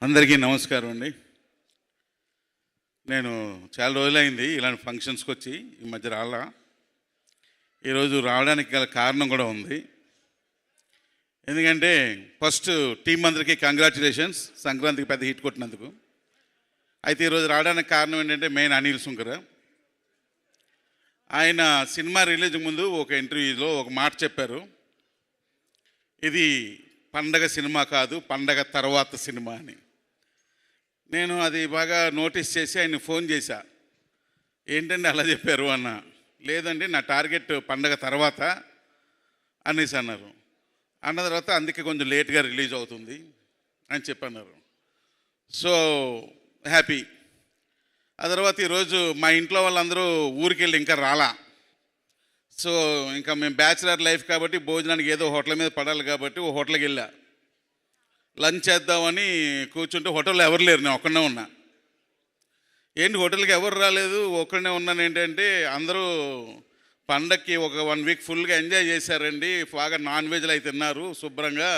అందరికీ నమస్కారం అండి. నేను చాలా రోజులైంది ఇలాంటి ఫంక్షన్స్కి వచ్చి, ఈ మధ్య రాలా. ఈరోజు రావడానికి గల కారణం కూడా ఉంది. ఎందుకంటే ఫస్ట్ టీం అందరికీ కంగ్రాచులేషన్స్, సంక్రాంతికి పెద్ద హిట్ కొట్టినందుకు. అయితే ఈరోజు రావడానికి కారణం ఏంటంటే మెయిన్ అనిల్ సుంకర. ఆయన సినిమా రిలీజ్ ముందు ఒక ఇంటర్వ్యూలో ఒక మాట చెప్పారు, ఇది పండగ సినిమా కాదు, పండగ తర్వాత సినిమా అని. నేను అది బాగా నోటీస్ చేసి ఆయన ఫోన్ చేశా, ఏంటండి అలా చెప్పారు అన్న. లేదండి, నా టార్గెట్ పండగ తర్వాత అనేసి అన్నారు. అన్న తర్వాత అందుకే కొంచెం లేట్గా రిలీజ్ అవుతుంది అని చెప్పన్నారు. So happy. ఆ తర్వాత ఈరోజు మా ఇంట్లో వాళ్ళందరూ ఊరికి వెళ్ళి ఇంకా రాలా. సో ఇంకా మేము బ్యాచిలర్ లైఫ్ కాబట్టి భోజనానికి ఏదో హోటల్ మీద పడాలి కాబట్టి ఓ హోటల్కి వెళ్ళా. లంచ్ చేద్దామని కూర్చుంటే హోటల్లో ఎవరు లేరు, నేను ఒక్కడనే ఉన్నా. ఏంటి హోటల్కి ఎవరు రాలేదు, ఒక్కడనే ఉన్నాను ఏంటంటే అందరూ పండక్కి ఒక 1 వీక్ ఫుల్గా ఎంజాయ్ చేశారండి, బాగా నాన్ వెజ్లు అయితే తిన్నారు శుభ్రంగా.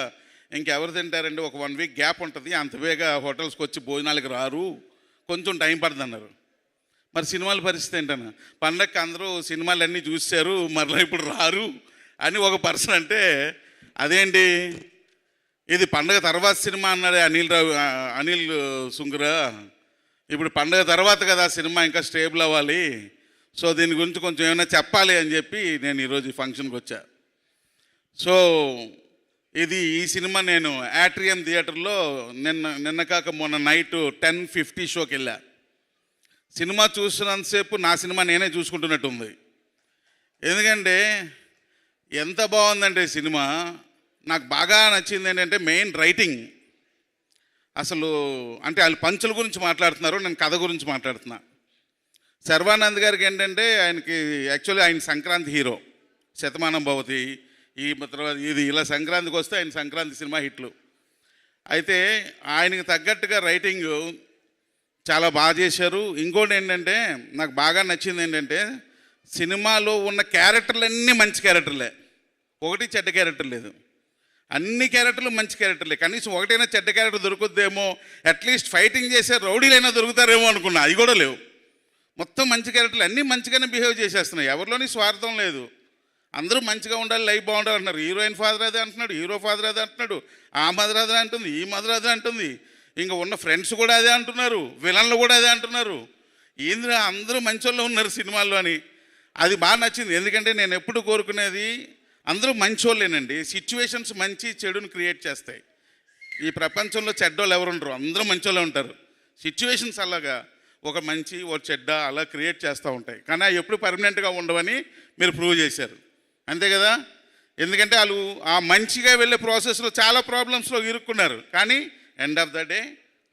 ఇంకెవరు తింటారండి, ఒక 1 వీక్ గ్యాప్ ఉంటుంది, అంత బేగా హోటల్స్కి వచ్చి భోజనాలకు రారు, కొంచెం టైం పడుతుంది అన్నారు. మరి సినిమాల పరిస్థితి ఏంటన్నా, పండగకి అందరూ సినిమాలు అన్నీ చూశారు, మరలా ఇప్పుడు రారు అని ఒక పర్సన్ అంటే, అదేంటి ఇది పండగ తర్వాత సినిమా అన్నాడే అనిల్ సుంకర. ఇప్పుడు పండగ తర్వాత కదా సినిమా ఇంకా స్టేబుల్ అవ్వాలి, సో దీని గురించి కొంచెం ఏమైనా చెప్పాలి అని చెప్పి నేను ఈరోజు ఈ ఫంక్షన్కి వచ్చా. సో ఈ సినిమా నేను యాట్రియం థియేటర్లో నిన్న కాక మొన్న నైట్ 10:50 షోకి వెళ్ళా. సినిమా చూస్తున్నంతసేపు నా సినిమా నేనే చూసుకుంటున్నట్టుంది. ఎందుకంటే ఎంత బాగుందంటే సినిమా, నాకు బాగా నచ్చింది ఏంటంటే మెయిన్ రైటింగ్. అసలు అంటే వాళ్ళు పంచుల గురించి మాట్లాడుతున్నారు, నేను కథ గురించి మాట్లాడుతున్నా. శర్వానంద్ గారికి ఏంటంటే ఆయనకి యాక్చువల్లీ ఆయన సంక్రాంతి హీరో, శతమానం భవతి, ఈ తర్వాత ఇది ఇలా సంక్రాంతికి వస్తే ఆయన సంక్రాంతి సినిమా హిట్లు. అయితే ఆయనకి తగ్గట్టుగా రైటింగ్ చాలా బాగా చేశారు. ఇంకోటి ఏంటంటే నాకు బాగా నచ్చింది ఏంటంటే సినిమాలో ఉన్న క్యారెక్టర్లన్నీ మంచి క్యారెక్టర్లే, ఒకటి చెడ్డ క్యారెక్టర్ లేదు. అన్ని క్యారెక్టర్లు మంచి క్యారెక్టర్లే, కనీసం ఒకటైనా చెడ్డ క్యారెక్టర్ దొరుకుద్దేమో, అట్లీస్ట్ ఫైటింగ్ చేసే రౌడీలైనా దొరుకుతారేమో అనుకున్నా, అది కూడా లేవు. మొత్తం మంచి క్యారెక్టర్లు, అన్నీ మంచిగానే బిహేవ్ చేసేస్తున్నాయి, ఎవరిలోని స్వార్థం లేదు. అందరూ మంచిగా ఉండాలి, లైఫ్ బాగుండాలి అంటున్నారు. హీరోయిన్ ఫాదర్ అదే అంటున్నాడు, హీరో ఫాదర్ అదే అంటున్నాడు, ఆ మదర్ అదే అంటుంది, ఈ మదర్ అదే అంటుంది, ఇంకా ఉన్న ఫ్రెండ్స్ కూడా అదే అంటున్నారు, విలన్లు కూడా అదే అంటున్నారు. ఏంద్రా అందరూ మంచోళ్ళు ఉన్నారు సినిమాల్లో అని. అది బాగా నచ్చింది. ఎందుకంటే నేను ఎప్పుడు కోరుకునేది అందరూ మంచోళ్ళేనండి. సిచ్యువేషన్స్ మంచి చెడుని క్రియేట్ చేస్తాయి. ఈ ప్రపంచంలో చెడ్డోళ్ళు ఎవరు ఉండరు, అందరూ మంచోళ్ళే ఉంటారు. సిచ్యువేషన్స్ అలాగా ఒక మంచి ఒక చెడ్డ అలా క్రియేట్ చేస్తూ ఉంటాయి, కానీ అవి ఎప్పుడు పర్మనెంట్గా ఉండవని మీరు ప్రూవ్ చేశారు, అంతే కదా. ఎందుకంటే వాళ్ళు ఆ మంచిగా వెళ్ళే ప్రాసెస్లో చాలా ప్రాబ్లమ్స్లో ఇరుక్కున్నారు, కానీ ఎండ్ ఆఫ్ ద డే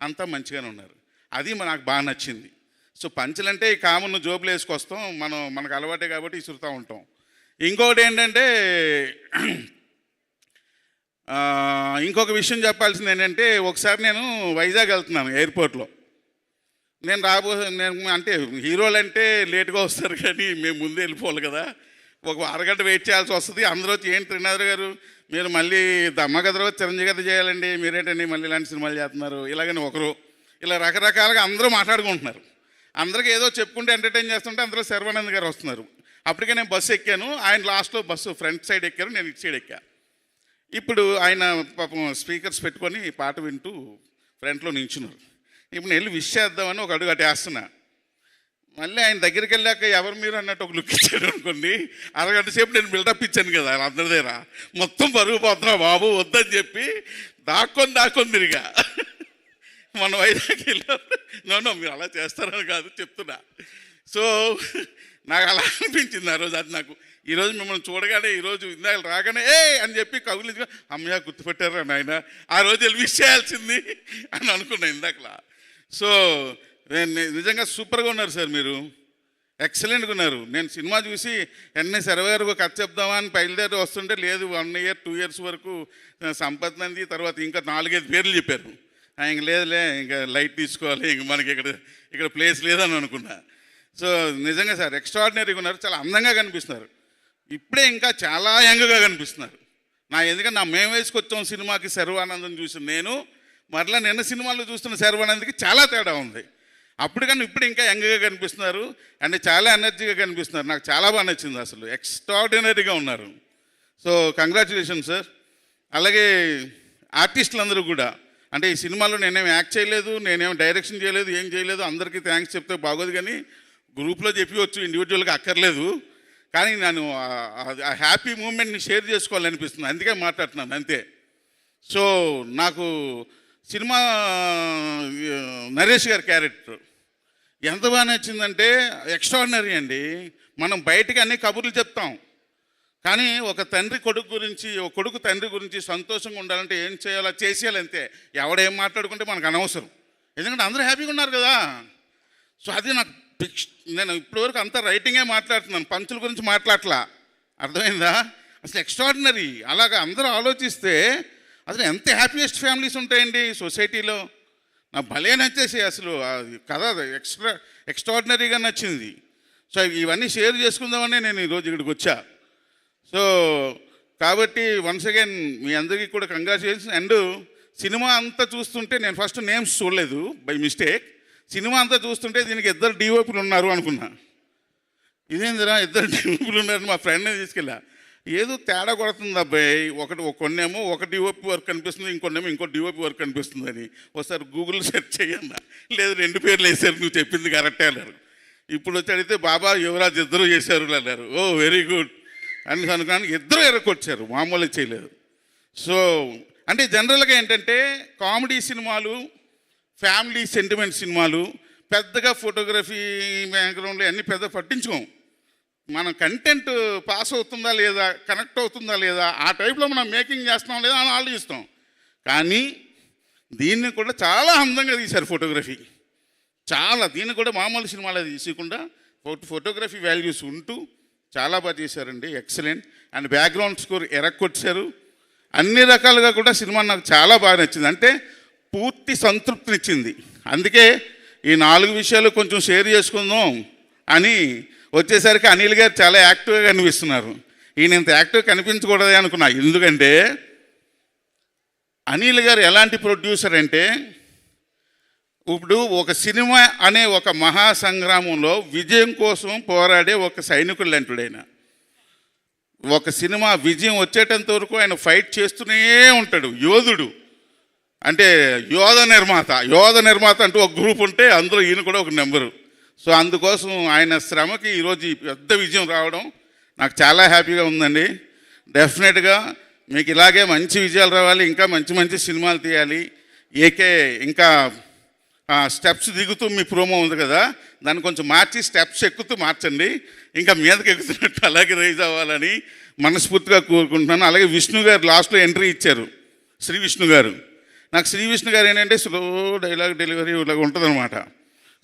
అంతా మంచిగానే ఉన్నారు. అది నాకు బాగా నచ్చింది. సో పంచులంటే ఈ కామన్ జోబులు వేసుకొస్తాం, మనకు అలవాటే కాబట్టి ఇసురుతూ ఉంటాం. ఇంకొకటి ఏంటంటే ఇంకొక విషయం చెప్పాల్సింది ఏంటంటే, ఒకసారి నేను వైజాగ్ వెళ్తున్నాను ఎయిర్పోర్ట్లో. నేను అంటే హీరోలు అంటే లేట్గా వస్తారు, కానీ మేము ముందే వెళ్ళిపోవాలి కదా, ఒక అరగంట వెయిట్ చేయాల్సి వస్తుంది. అందరూ వచ్చి ఏంటి త్రినాథ్ గారు మీరు మళ్ళీ దమ్మగదరో చిరంజీవి గారు చేయాలండి, మీరేంటండి మళ్ళీ ఇలాంటి సినిమాలు చేస్తున్నారు ఇలాగని ఒకరు, ఇలా రకరకాలుగా అందరూ మాట్లాడుకుంటున్నారు. అందరికీ ఏదో చెప్పుకుంటే ఎంటర్టైన్ చేస్తుంటే అందులో శర్వానంద్ గారు వస్తున్నారు. అప్పటికే నేను బస్సు ఎక్కాను, ఆయన లాస్ట్లో బస్సు ఫ్రంట్ సైడ్ ఎక్కారు, నేను ఇటు సైడ్ ఎక్కా. ఇప్పుడు ఆయన పాపం స్పీకర్స్ పెట్టుకొని పాట వింటూ ఫ్రంట్లో నించున్నారు. ఇప్పుడు నేను వెళ్ళి విష్ చేద్దామని ఒక అడుగు అటు వేస్తున్నా. మళ్ళీ ఆయన దగ్గరికి వెళ్ళాక ఎవరు మీరు అన్నట్టు ఒక లుక్ ఇచ్చాడు అనుకోండి. అరగంట సేపు నేను బిల్డప్ ఇచ్చాను కదా అందరి దగ్గర, మొత్తం పరుగు పోతున్నా బాబు వద్దని చెప్పి దాక్కొని తిరిగా. మన వైజాగ్ వెళ్ళాను. మీరు అలా చేస్తారని కాదు చెప్తున్నా. సో నాకు అలా అనిపించింది ఆ రోజు. అది నాకు ఈరోజు మిమ్మల్ని చూడగానే, ఈరోజు ఇందాక రాగానే అని చెప్పి కవులు అమ్మయ్య గుర్తుపెట్టారా నాయన, ఆ రోజు వెళ్ళి విష్ చేయాల్సింది అని అనుకున్నా ఇందాకలా. సో నిజంగా సూపర్గా ఉన్నారు సార్, మీరు ఎక్సలెంట్గా ఉన్నారు. నేను సినిమా చూసి వెంటనే శరవ గారు కథ చెప్దామా అని బయలుదేరి వస్తుంటే లేదు, 1 year 2 years వరకు సంపత్ నంది, తర్వాత ఇంకా 4-5 పేర్లు చెప్పారు. ఇంక లేదులే, ఇంకా లైట్ తీసుకోవాలి, ఇంక మనకి ఇక్కడ ప్లేస్ లేదని అనుకున్నా. సో నిజంగా సార్ ఎక్స్ట్రాడినరీగా ఉన్నారు, చాలా అందంగా కనిపిస్తున్నారు. ఇప్పుడే ఇంకా చాలా యంగ్గా కనిపిస్తున్నారు. ఎందుకంటే మేము వేసుకొచ్చాం సినిమాకి శర్వానందం చూసి నేను మరలా నిన్న సినిమాలో చూస్తున్న శర్వానంద్కి చాలా తేడా ఉంది. అప్పుడు కానీ ఇప్పుడు ఇంకా యంగ్గా కనిపిస్తున్నారు అండ్ చాలా ఎనర్జీగా కనిపిస్తున్నారు. నాకు చాలా బాగా నచ్చింది, అసలు ఎక్స్ట్రాడినరీగా ఉన్నారు. So congratulation sir. అలాగే ఆర్టిస్టులు అందరూ కూడా, అంటే ఈ సినిమాలో నేనేం యాక్ట్ చేయలేదు, నేనేం డైరెక్షన్ చేయలేదు, ఏం చేయలేదు, అందరికీ థ్యాంక్స్ చెప్తే బాగోదు, కానీ గ్రూప్లో చెప్పవచ్చు, ఇండివిజువల్గా అక్కర్లేదు. కానీ నేను ఆ హ్యాపీ మూమెంట్ని షేర్ చేసుకోవాలనిపిస్తుంది, అందుకే మాట్లాడుతున్నాను అంతే. సో నాకు సినిమా నరేష్ గారి క్యారెక్టర్ ఎంత బాగా నచ్చిందంటే ఎక్స్ట్రాడినరీ అండి. మనం బయటకి అన్ని కబుర్లు చెప్తాం, కానీ ఒక తండ్రి కొడుకు గురించి, ఒక కొడుకు తండ్రి గురించి సంతోషంగా ఉండాలంటే ఏం చేయాలో చేసేయాలి అంతే. ఎవడేం మాట్లాడుకుంటే మనకు అనవసరం, ఎందుకంటే అందరూ హ్యాపీగా ఉన్నారు కదా. సో అది నాకు నేను ఇప్పటివరకు అంతా రైటింగే మాట్లాడుతున్నాను, పంచుల గురించి మాట్లాడలా, అర్థమైందా? అసలు ఎక్స్ట్రాడినరీ. అలాగా అందరూ ఆలోచిస్తే అసలు ఎంత హ్యాపీయెస్ట్ ఫ్యామిలీస్ ఉంటాయండి సొసైటీలో. నాకు భలే నచ్చేసి అసలు కథ ఎక్స్ట్రాడినరీగా నచ్చింది. సో ఇవన్నీ షేర్ చేసుకుందామని నేను ఈరోజు ఇక్కడికి వచ్చా. సో కాబట్టి వన్స్ అగైన్ మీ అందరికీ కూడా కంగ్రాచులేషన్స్. అండ్ సినిమా అంతా చూస్తుంటే నేను ఫస్ట్ నేమ్స్ చూడలేదు బై మిస్టేక్. సినిమా అంతా చూస్తుంటే దీనికి 2 డిఓపీలు ఉన్నారు అనుకున్నా. ఇదేందిరా 2 డిఓపీలు ఉన్నారని మా ఫ్రెండ్ని తీసుకెళ్ళా. ఏదో తేడా కొడుతుంది అబ్బాయి, కొన్నేమో ఒక డిఓపి వర్క్ కనిపిస్తుంది, ఇంకొన్నేమో ఇంకో డిఓపి వర్క్ కనిపిస్తుంది అని ఒకసారి గూగుల్ సెర్చ్ చేయన్నా. లేదు 2 పేర్లు వేసారు, నువ్వు చెప్పింది కరెక్టే అన్నారు. ఇప్పుడు వచ్చి అడిగితే బాబా యువరాజ్ 2 చేశారు అన్నారు. ఓ వెరీ గుడ్ అని అనుకున్నాను. 2 ఎరకొచ్చారు, మామూలుగా చేయలేదు. సో అంటే జనరల్గా ఏంటంటే కామెడీ సినిమాలు, ఫ్యామిలీ సెంటిమెంట్ సినిమాలు పెద్దగా ఫోటోగ్రఫీ బ్యాక్గ్రౌండ్లో అన్నీ పెద్ద పట్టించుకోం. మనం కంటెంట్ పాస్ అవుతుందా లేదా, కనెక్ట్ అవుతుందా లేదా, ఆ టైప్లో మనం మేకింగ్ చేస్తున్నాం లేదా అని ఆలోచిస్తాం. కానీ దీన్ని కూడా చాలా అందంగా తీశారు ఫోటోగ్రఫీ, చాలా. దీన్ని కూడా మామూలు సినిమాలో తీయకుండా ఫోటోగ్రఫీ వాల్యూస్ ఉంటూ చాలా బాగా చేశారండి, ఎక్సలెంట్. అండ్ బ్యాక్గ్రౌండ్ స్కోర్ ఎరక్కొచ్చారు. అన్ని రకాలుగా కూడా సినిమా నాకు చాలా బాగా నచ్చింది, అంటే పూర్తి సంతృప్తినిచ్చింది. అందుకే ఈ 4 విషయాలు కొంచెం షేర్ చేసుకుందాం అని వచ్చేసరికి అనిల్ గారు చాలా యాక్టివ్గా కనిపిస్తున్నారు. ఈయన ఇంత యాక్టివ్గా కనిపించకూడదే అనుకున్నా, ఎందుకంటే అనిల్ గారు ఎలాంటి ప్రొడ్యూసర్ అంటే, ఇప్పుడు ఒక సినిమా అనే ఒక మహాసంగ్రామంలో విజయం కోసం పోరాడే ఒక సైనికుడు లాంటిడైన. ఒక సినిమా విజయం వచ్చేటంత వరకు ఆయన ఫైట్ చేస్తూనే ఉంటాడు, యోధుడు. అంటే యోధ నిర్మాత అంటూ ఒక గ్రూప్ ఉంటే అందులో ఈయన కూడా ఒక నెంబరు. సో అందుకోసం ఆయన శ్రమకి ఈరోజు ఈ పెద్ద విజయం రావడం నాకు చాలా హ్యాపీగా ఉందండి. డెఫినెట్గా మీకు ఇలాగే మంచి విజయాలు రావాలి, ఇంకా మంచి మంచి సినిమాలు తీయాలి. ఇంకా స్టెప్స్ దిగుతూ మీ ప్రోమో ఉంది కదా, దాన్ని కొంచెం మార్చి స్టెప్స్ ఎక్కుతూ మార్చండి, ఇంకా మీదకి ఎక్కుతున్నట్టు అలాగే రైజ్ అవ్వాలని మనస్ఫూర్తిగా కోరుకుంటున్నాను. అలాగే విష్ణు గారు లాస్ట్లో ఎంట్రీ ఇచ్చారు, శ్రీ విష్ణు గారు. నాకు శ్రీ విష్ణు గారు ఏంటంటే స్లో డైలాగ్ డెలివరీ ఇలాగ ఉంటుందన్నమాట.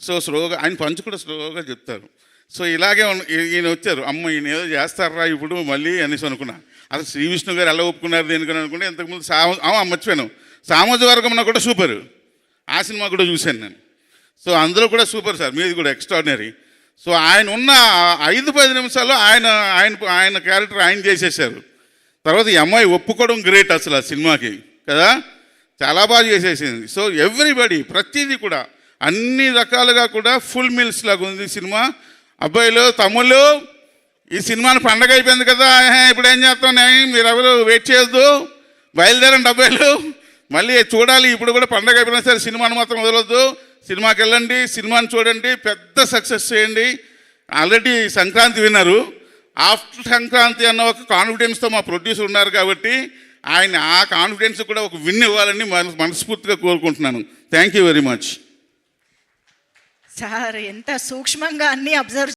సో స్లోగా ఆయన పంచు కూడా స్లోగా చెప్తారు. సో ఇలాగే ఈయన వచ్చారు, అమ్మ ఈయన ఏదో చేస్తారా ఇప్పుడు మళ్ళీ అనేసి అనుకున్నా. అసలు శ్రీ విష్ణు గారు ఎలా ఒప్పుకున్నారు దేనికని అనుకుంటే, ఇంతకుముందు మర్చిపోయాను, సామాజిక కూడా సూపర్, ఆ సినిమా కూడా చూశాను నేను. సో అందులో కూడా సూపర్ సార్, మీది కూడా ఎక్స్ట్రాడినరీ. సో ఆయన ఉన్న 5-10 నిమిషాల్లో ఆయన క్యారెక్టర్ ఆయన చేసేసారు. తర్వాత ఈ అమ్మాయి ఒప్పుకోవడం గ్రేట్ అసలు ఆ సినిమాకి కదా, చాలా బాగా చేసేసింది. సో ఎవ్రీబడి ప్రతిదీ కూడా అన్ని రకాలుగా కూడా ఫుల్ మీల్స్ లాగా ఉంది సినిమా. అబ్బాయిలు తమ్ముళ్ళు, ఈ సినిమాని పండగ అయిపోయింది కదా, ఇప్పుడు ఏం చేస్తాం, మీరు ఎవరు వెయిట్ చేయొద్దు, బయలుదేరండి అబ్బాయిలు, మళ్ళీ చూడాలి. ఇప్పుడు కూడా పండగ అయిపోయినా సరే సినిమాని మాత్రం వదలొద్దు, సినిమాకి వెళ్ళండి, సినిమాని చూడండి, పెద్ద సక్సెస్ చేయండి. ఆల్రెడీ సంక్రాంతి విన్నారు, ఆఫ్టర్ సంక్రాంతి అన్న ఒక కాన్ఫిడెన్స్తో మా ప్రొడ్యూసర్ ఉన్నారు కాబట్టి ఆయన ఆ కాన్ఫిడెన్స్ కూడా ఒక విన్ ఇవ్వాలని మనస్ఫూర్తిగా కోరుకుంటున్నాను. Thank you very much. Sir ఎంత సూక్ష్మంగా అన్నీ అబ్జర్వ్